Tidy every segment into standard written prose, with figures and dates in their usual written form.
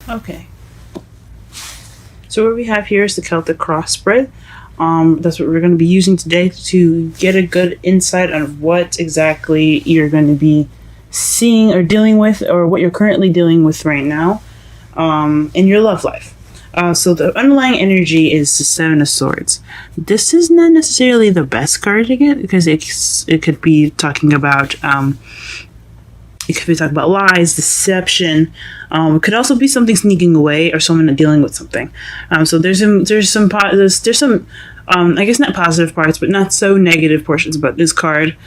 Okay. So what we have here is the Celtic cross spread. That's what we're going to be using today to get a good insight on what exactly you're going to be seeing or dealing with, or what you're currently dealing with right now in your love life. So the underlying energy is the Seven of Swords. This is not necessarily the best card to get because it could be talking about lies, deception. It could also be something sneaking away or someone dealing with something. So there's some I guess not positive parts, but not so negative portions about this card.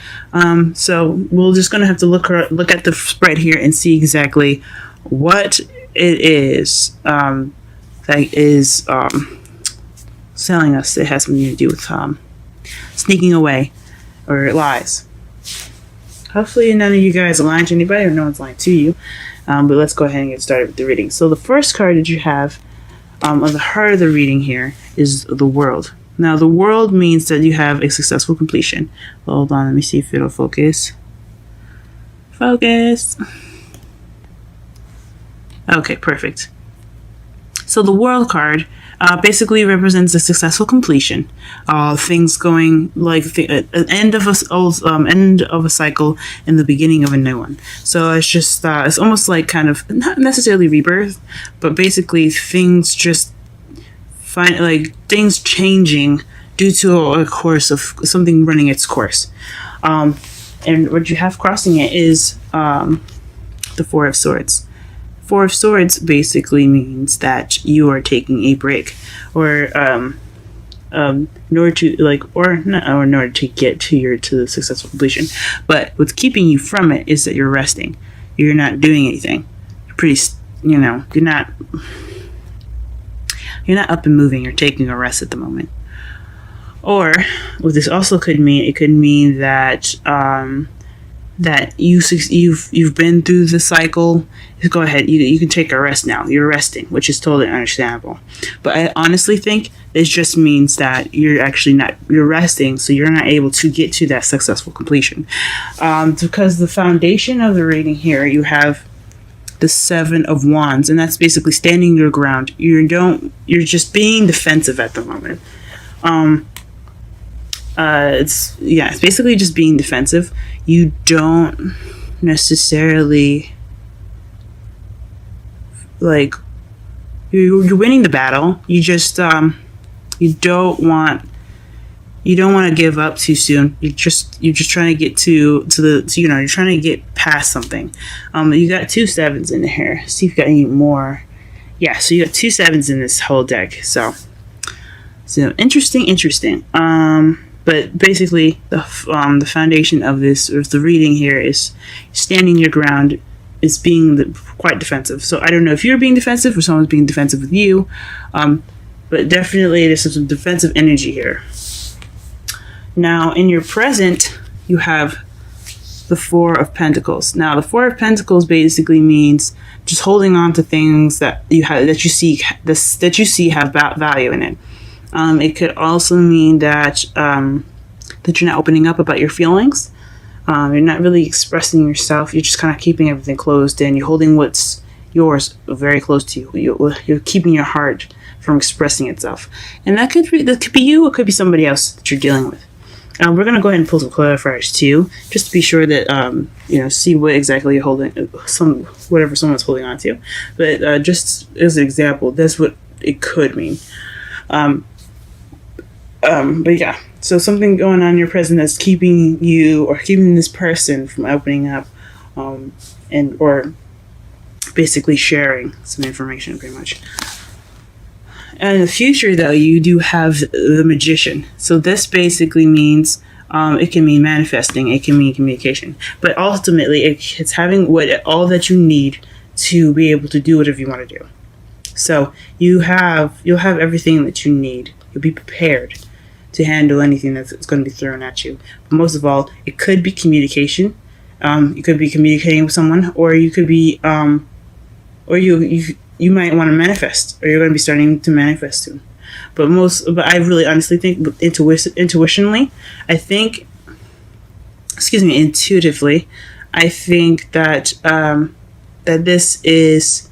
So we're just gonna have to look at the spread here and see exactly what it is that is telling us it has something to do with sneaking away or lies. Hopefully none of you guys are lying to anybody or no one's lying to you. But let's go ahead and get started with the reading. So the first card that you have on the heart of the reading here is the World. Now the World means that you have a successful completion. Hold on, let me see if it'll focus. Focus. Okay, perfect. So the World card basically represents a successful completion. Things going like an end of a cycle and the beginning of a new one. So it's just it's almost like kind of not necessarily rebirth, but basically things just things changing due to a course of something running its course. And what you have crossing it is the Four of Swords. Four of Swords basically means that you are taking a break, or in order to get to the successful completion. But what's keeping you from it is that you're resting. You're not doing anything. You're not up and moving. You're taking a rest at the moment. Or what this also could mean, it could mean that that you've been through the cycle. Go ahead, you can take a rest now. You're resting, which is totally understandable. But I honestly think this just means that you're resting, so you're not able to get to that successful completion. Because the foundation of the reading here, you have the Seven of Wands, and that's basically standing your ground. You're just being defensive at the moment. It's basically just being defensive. You don't necessarily you're winning the battle. You just you don't want to give up too soon. You're just trying to get you're trying to get past something. You got two sevens in here. See if you got any more. Yeah, so you got two sevens in this whole deck. So interesting. But basically, the foundation of the reading here is standing your ground, is being quite defensive. So I don't know if you're being defensive or someone's being defensive with you, but definitely there's some defensive energy here. Now, in your present, you have the Four of Pentacles. Now, the Four of Pentacles basically means just holding on to things that you see have value in it. It could also mean that that you're not opening up about your feelings. You're not really expressing yourself. You're just kind of keeping everything closed in. You're holding what's yours very close to you. You're keeping your heart from expressing itself. And that could be you. It could be somebody else that you're dealing with. We're going to go ahead and pull some clarifiers too, just to be sure that, see what exactly you're holding, whatever someone's holding on to. But just as an example, that's what it could mean. But yeah, so something going on in your present that's keeping you or keeping this person from opening up, or basically sharing some information, pretty much. And in the future, though, you do have the Magician. So this basically means it can mean manifesting, it can mean communication, but ultimately it's having all that you need to be able to do whatever you want to do. So you'll have everything that you need. You'll be prepared to handle anything that's going to be thrown at you. But most of all, it could be communication. You could be communicating with someone, or you could be, or you might want to manifest, or you're going to be starting to manifest soon. But I really honestly think intuitively, I think that that this is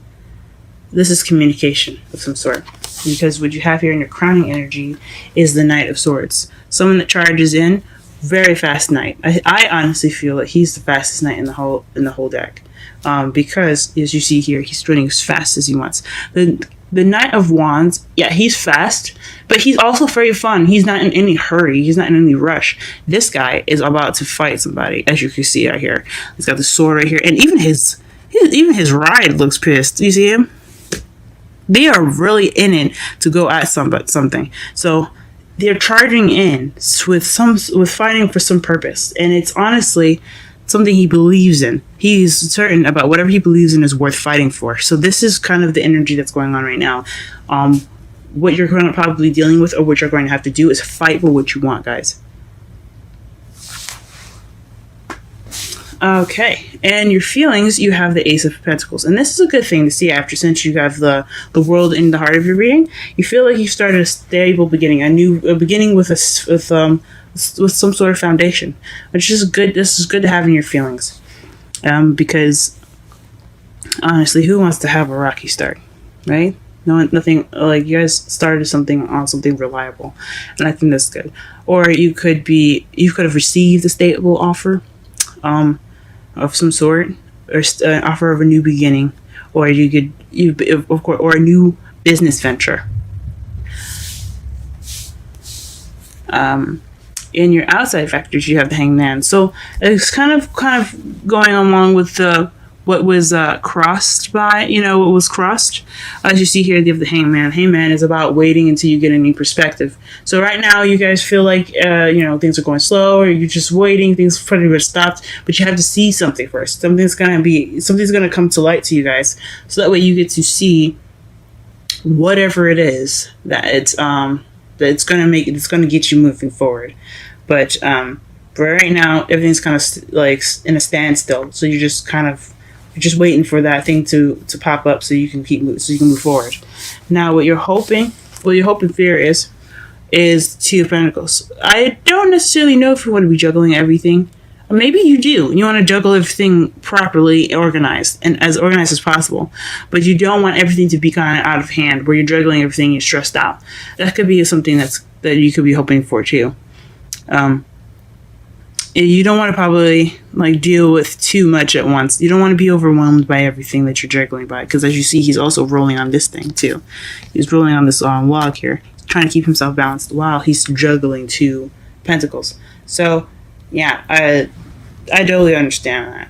this is communication of some sort. Because what you have here in your crowning energy is the Knight of Swords. Someone that charges in, very fast knight. I honestly feel that he's the fastest knight in the whole deck. Because as you see here, he's running as fast as he wants. The Knight of Wands, yeah, he's fast, but he's also very fun. He's not in any hurry. He's not in any rush. This guy is about to fight somebody, as you can see right here. He's got the sword right here, and even his ride looks pissed. You see him? They are really in it to go at something. So they're charging in with fighting for some purpose, and it's honestly something he believes in. He's certain about whatever he believes in is worth fighting for. So this is kind of the energy that's going on right now. What you're going to probably dealing with, or what you're going to have to do, is fight for what you want, guys. Okay, and your feelings, you have the Ace of Pentacles, and this is a good thing to see after, since you have the world in the heart of your reading. You feel like you started a stable beginning, a beginning with some sort of foundation, which is good. This is good to have in your feelings, because honestly, who wants to have a rocky start, right? Nothing like you guys started something on something reliable, and I think that's good. Or you could have received a stable offer, of some sort, or an offer of a new beginning, or or a new business venture. In your outside factors, you have the Hangman. So it's kind of going along with what was crossed by, what was crossed. As you see here, you have the Hangman. Hangman is about waiting until you get a new perspective. So right now, you guys feel like, things are going slow, or you're just waiting, things pretty much stopped, but you have to see something first. Something's going to come to light to you guys. So that way you get to see whatever it is that it's going to get you moving forward. But right now, everything's kind of like in a standstill. So you're just waiting for that thing to pop up so you can move forward. Now, what you're hoping for is Two of Pentacles. I don't necessarily know if you want to be juggling everything. Maybe you do. You want to juggle everything properly organized, and as organized as possible. But you don't want everything to be kind of out of hand, where you're juggling everything, you're stressed out. That could be something that you could be hoping for too. You don't want to probably deal with too much at once. You don't want to be overwhelmed by everything that you're juggling by, because as you see, he's also rolling on this thing too. He's rolling on this log here, trying to keep himself balanced while he's juggling two pentacles. So yeah, I totally understand that.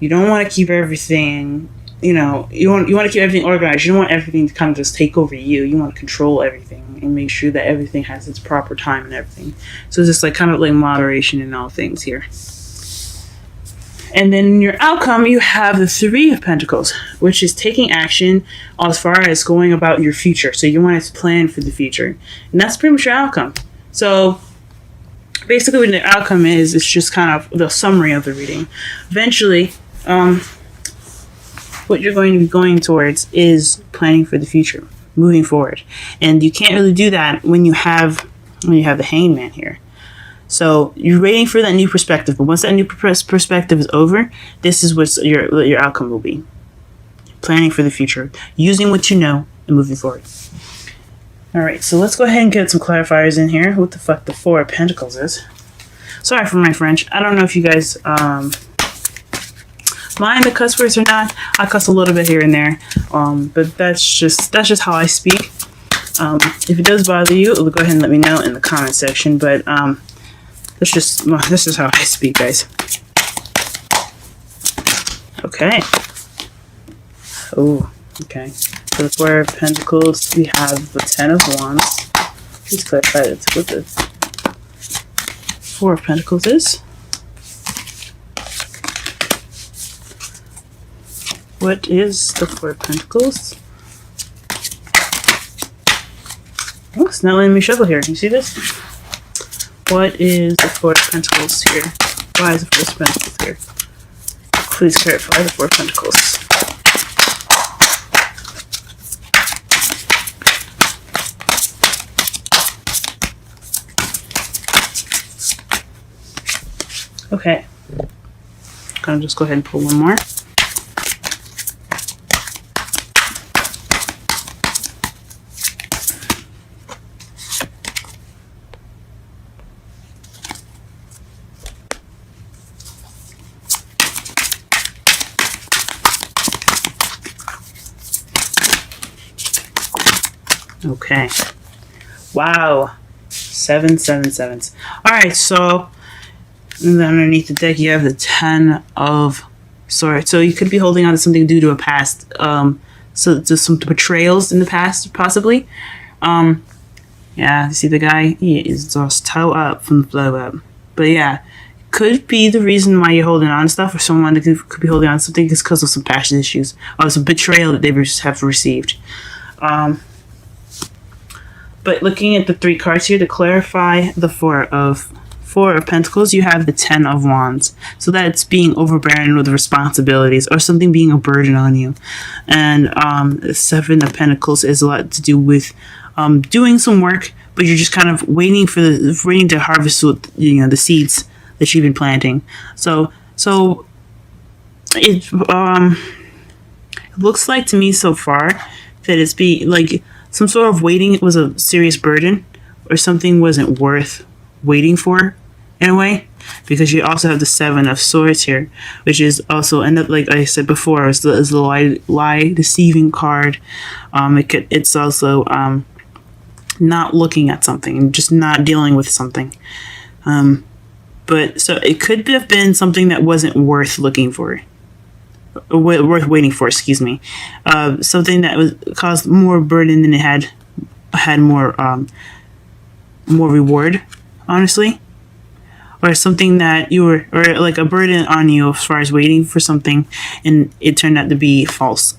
You don't want to keep everything, you want to keep everything organized. You don't want everything to kind of just take over you. You want to control everything and make sure that everything has its proper time and everything. So it's just kind of moderation in all things here. And then in your outcome, you have the Three of Pentacles, which is taking action as far as going about your future. So you want to plan for the future. And that's pretty much your outcome. So basically what the outcome is, it's just kind of the summary of the reading. Eventually, what you're going to be going towards is planning for the future, moving forward. And you can't really do that when you have the Hangman here. So you're waiting for that new perspective, but once that new perspective is over, this is what your outcome will be. Planning for the future, using what you know, and moving forward. Alright, so let's go ahead and get some clarifiers in here. What the fuck the Four of Pentacles is. Sorry for my French. I don't know if you guys mind the cuss words or not. I cuss a little bit here and there, but that's just how I speak. If it does bother you, go ahead and let me know in the comment section. But this is how I speak, guys. Okay. Oh, okay. For the Four of Pentacles, we have the Ten of Wands. Please clarify what the Four of Pentacles is. What is the Four of Pentacles? Oh, it's not letting me shuffle here. You see this? What is the Four of Pentacles here? Why is the Four of Pentacles here? Please clarify the Four of Pentacles. Okay. I'm gonna just go ahead and pull one more. Okay. Wow. 7 7 sevens. Alright, so then underneath the deck you have the 10 of swords. So you could be holding on to something due to a past. So just some betrayals in the past, possibly. Yeah, you see the guy? He is just toe up from the blow up. But yeah, could be the reason why you're holding on to stuff, or someone that could be holding on to something is because of some passion issues or some betrayal that they have received. But looking at the 3 cards here to clarify the Four of Pentacles, you have the 10 of Wands. So that's being overburdened with responsibilities or something being a burden on you. And the 7 of Pentacles is a lot to do with doing some work, but you're just kind of waiting to harvest, the seeds that you've been planting. So it looks like to me so far that it's like some sort of waiting was a serious burden, or something wasn't worth waiting for in a way, because you also have the 7 of Swords here, which is also, and like I said before, is the lie deceiving card. It's also not looking at something, just not dealing with something. But so it could have been something that wasn't worth looking for, worth waiting for. Excuse me, something that caused more burden than it had more reward, honestly, or something that or like a burden on you as far as waiting for something, and it turned out to be false.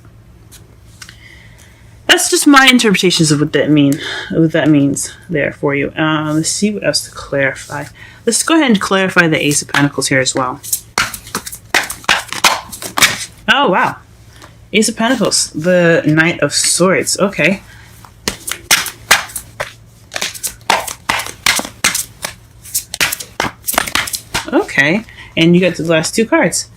That's just my interpretations of what that means there for you. Let's see what else to clarify. Let's go ahead and clarify the Ace of Pentacles here as well. Oh, wow. Ace of Pentacles. The Knight of Swords. Okay. Okay. And you got the last 2 cards.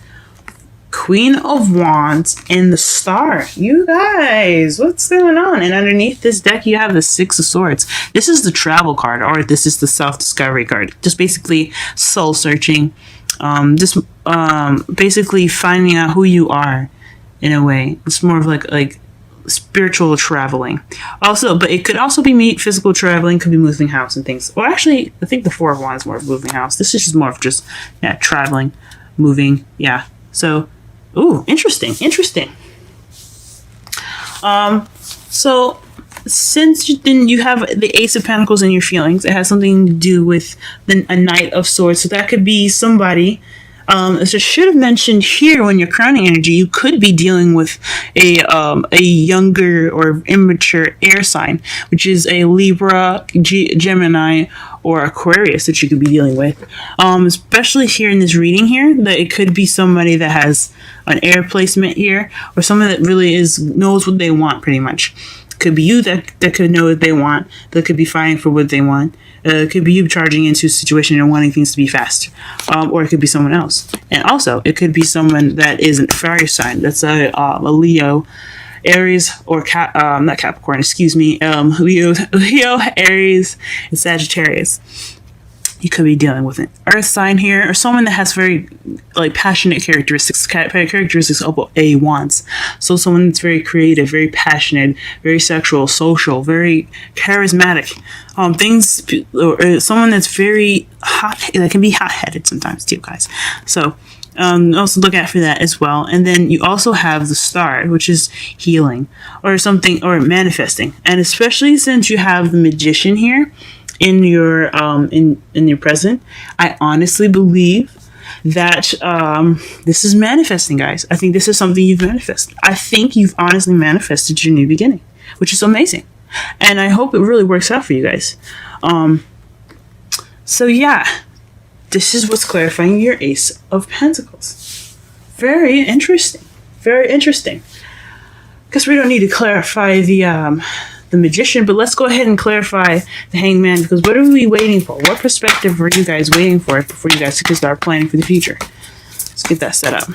Queen of Wands and the Star. You guys, what's going on? And underneath this deck, you have the 6 of Swords. This is the travel card, or this is the self-discovery card. Just basically soul-searching. Basically finding out who you are, in a way. It's more of like spiritual traveling. Also, but it could also be physical traveling. Could be moving house and things. Well, actually, I think the 4 of Wands is more of moving house. This is just more of just traveling, moving. Yeah. So. Ooh, interesting. So since you have the Ace of Pentacles in your feelings, it has something to do with a Knight of Swords. So that could be somebody. As I should have mentioned here, when you're crowning energy, you could be dealing with a younger or immature air sign, which is a Libra, Gemini, or Aquarius that you could be dealing with. Especially here in this reading here, that it could be somebody that has an air placement here, or someone that really knows what they want, pretty much. Could be you that could know what they want, that could be fighting for what they want. It could be you charging into a situation and wanting things to be fast. Or it could be someone else. And also, it could be someone that is a fire sign. That's a Leo, Aries, or not Capricorn, excuse me. Leo, Aries, and Sagittarius. You could be dealing with an earth sign here, or someone that has very passionate characteristics of a Wands. So someone that's very creative, very passionate, very sexual, social, very charismatic. Or someone that's very hot, that can be hot-headed sometimes too, guys. So also look out for that as well. And then you also have the Star, which is healing or something, or manifesting. And especially since you have the Magician here in your in your present, I honestly believe that this is manifesting, guys. I think this is something you've manifested. I think you've honestly manifested your new beginning, which is amazing, and I hope it really works out for you guys. So yeah, this is what's clarifying your Ace of Pentacles. Very interesting. Guess we don't need to clarify the Magician, but let's go ahead and clarify the Hangman, because what are we waiting for? What perspective are you guys waiting for before you guys can start planning for the future? Let's get that set up.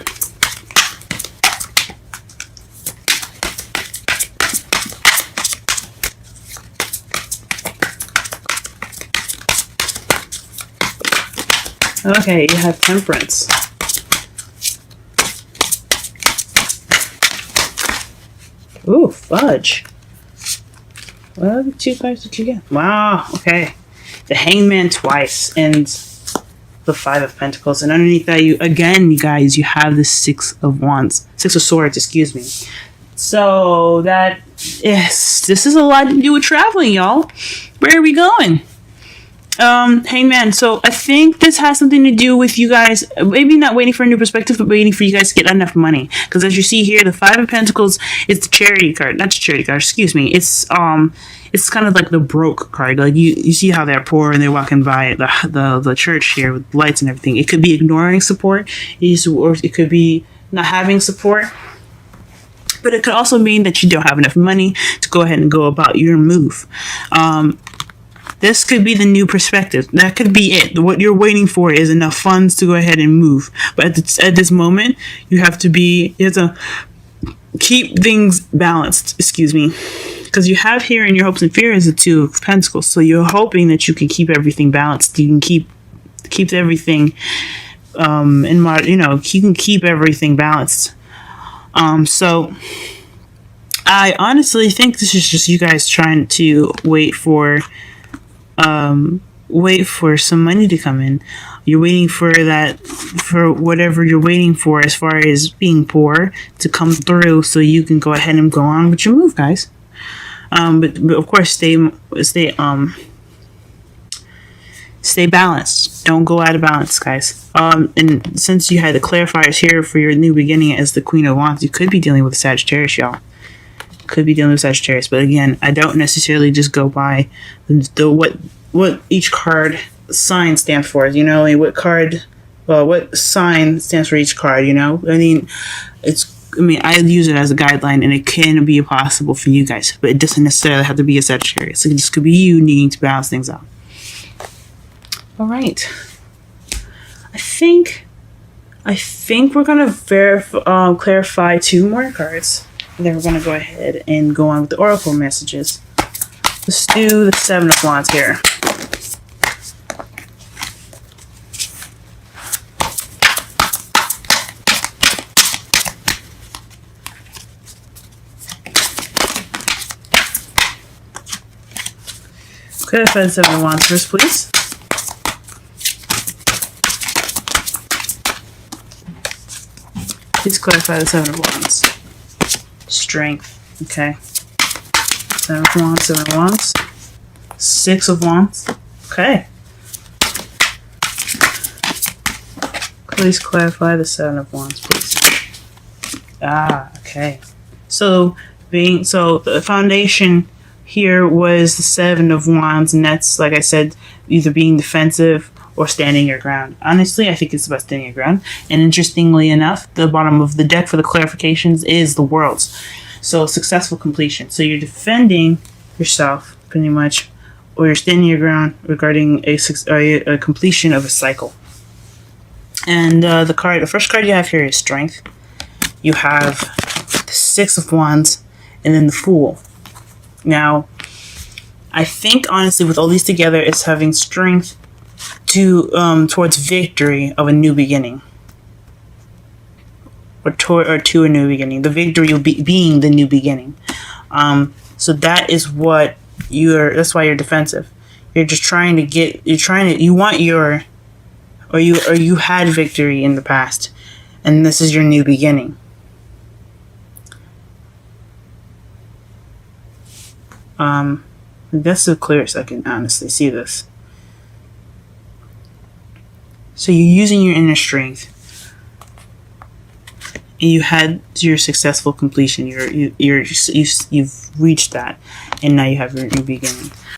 Okay, you have Temperance. Ooh, fudge. Well, the 2 cards that you get. Wow, okay. The Hangman twice, and the 5 of Pentacles. And underneath that, you guys, you have the 6 of Wands. 6 of Swords, excuse me. So, this is a lot to do with traveling, y'all. Where are we going? Hangman. So I think this has something to do with you guys maybe not waiting for a new perspective, but waiting for you guys to get enough money. Because as you see here, the 5 of Pentacles is the charity card. Not the charity card, excuse me. It's kind of like the broke card. Like you see how they're poor and they're walking by the church here with lights and everything. It could be ignoring support, or it could be not having support. But it could also mean that you don't have enough money to go ahead and go about your move. This could be the new perspective. That could be it. What you're waiting for is enough funds to go ahead and move. But at this moment, you have to keep things balanced. Excuse me. Because you have here in your hopes and fears the 2 of Pentacles. So you're hoping that you can keep everything balanced. You can keep everything you can keep everything balanced. So I honestly think this is just you guys trying to wait for some money to come in. You're waiting for whatever you're waiting for as far as being poor to come through so you can go ahead and go on with your move, guys. But of course stay balanced. Don't go out of balance, guys. And since you had the clarifiers here for your new beginning as the Queen of Wands, you could be dealing with Sagittarius, y'all. Could be dealing with Sagittarius, but again, I don't necessarily just go by what each card sign stands for. You know, what sign stands for each card. You know, I use it as a guideline, and it can be possible for you guys, but it doesn't necessarily have to be a Sagittarius. It just could be you needing to balance things out. All right, I think we're gonna clarify 2 more cards. And then we're going to go ahead and go on with the Oracle messages. Let's do the 7 of Wands here. Clarify the 7 of Wands first, please. Please clarify the 7 of Wands. Strength. Okay. 7 of Wands, 7 of Wands. 6 of Wands. Okay. Please clarify the 7 of Wands, please. Okay. So the foundation here was the 7 of Wands, and that's, like I said, either being defensive or standing your ground. Honestly, I think it's about standing your ground. And interestingly enough, the bottom of the deck for the clarifications is the Worlds. So successful completion. So you're defending yourself pretty much, or you're standing your ground regarding a completion of a cycle. And the first card you have here is Strength. You have the 6 of Wands, and then the Fool. Now, I think honestly, with all these together, it's having strength towards victory of a new beginning, or to a new beginning. The victory will be being the new beginning. So that is what that's why you're defensive. You're just trying to you had victory in the past, and this is your new beginning. That's the clearest I can honestly see this. So you're using your inner strength, and you had your successful completion. You've reached that, and now you have your new beginning.